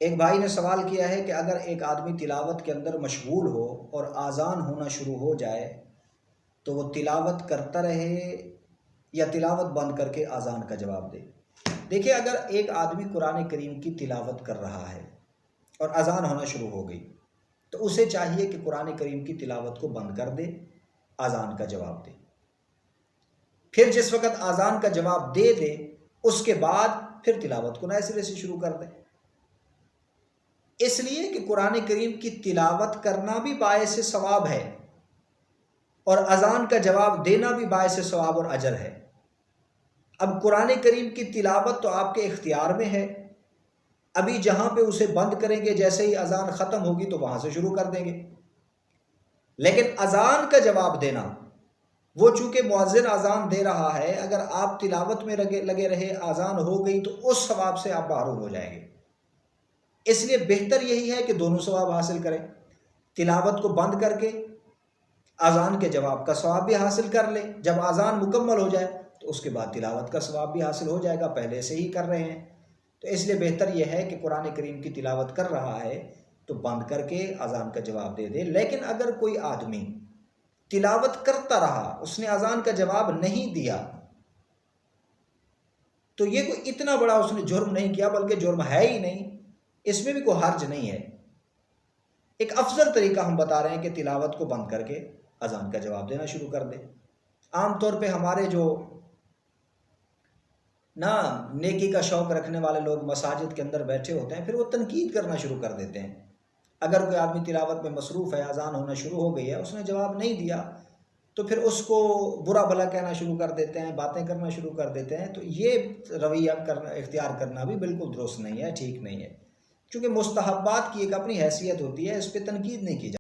ایک بھائی نے سوال کیا ہے کہ اگر ایک آدمی تلاوت کے اندر مشغول ہو اور آذان ہونا شروع ہو جائے تو وہ تلاوت کرتا رہے یا تلاوت بند کر کے آذان کا جواب دے۔ دیکھیں، اگر ایک آدمی قرآن کریم کی تلاوت کر رہا ہے اور اذان ہونا شروع ہو گئی تو اسے چاہیے کہ قرآن کریم کی تلاوت کو بند کر دے، اذان کا جواب دے۔ پھر جس وقت اذان کا جواب دے دے اس کے بعد پھر تلاوت کو نئے سرے سے شروع کر دے، اس لیے کہ قرآن کریم کی تلاوت کرنا بھی باعث ثواب ہے اور اذان کا جواب دینا بھی باعث ثواب اور اجر ہے۔ اب قرآن کریم کی تلاوت تو آپ کے اختیار میں ہے، ابھی جہاں پہ اسے بند کریں گے جیسے ہی اذان ختم ہوگی تو وہاں سے شروع کر دیں گے، لیکن اذان کا جواب دینا، وہ چونکہ مؤذن اذان دے رہا ہے، اگر آپ تلاوت میں لگے رہے، اذان ہو گئی تو اس ثواب سے آپ محروم ہو جائیں گے۔ اس لیے بہتر یہی ہے کہ دونوں ثواب حاصل کریں، تلاوت کو بند کر کے اذان کے جواب کا ثواب بھی حاصل کر لیں، جب اذان مکمل ہو جائے تو اس کے بعد تلاوت کا ثواب بھی حاصل ہو جائے گا، پہلے سے ہی کر رہے ہیں۔ تو اس لیے بہتر یہ ہے کہ قرآن کریم کی تلاوت کر رہا ہے تو بند کر کے اذان کا جواب دے دے۔ لیکن اگر کوئی آدمی تلاوت کرتا رہا، اس نے اذان کا جواب نہیں دیا، تو یہ کوئی اتنا بڑا اس نے جرم نہیں کیا، بلکہ جرم ہے ہی نہیں، اس میں بھی کوئی حرج نہیں ہے۔ ایک افضل طریقہ ہم بتا رہے ہیں کہ تلاوت کو بند کر کے اذان کا جواب دینا شروع کر دے۔ عام طور پہ ہمارے جو نیکی کا شوق رکھنے والے لوگ مساجد کے اندر بیٹھے ہوتے ہیں، پھر وہ تنقید کرنا شروع کر دیتے ہیں۔ اگر کوئی آدمی تلاوت میں مصروف ہے، اذان ہونا شروع ہو گئی ہے، اس نے جواب نہیں دیا تو پھر اس کو برا بھلا کہنا شروع کر دیتے ہیں، باتیں کرنا شروع کر دیتے ہیں۔ تو یہ رویہ اختیار کرنا بھی بالکل درست نہیں ہے، ٹھیک نہیں ہے، کیونکہ مستحبات کی ایک اپنی حیثیت ہوتی ہے، اس پہ تنقید نہیں کی جاتی۔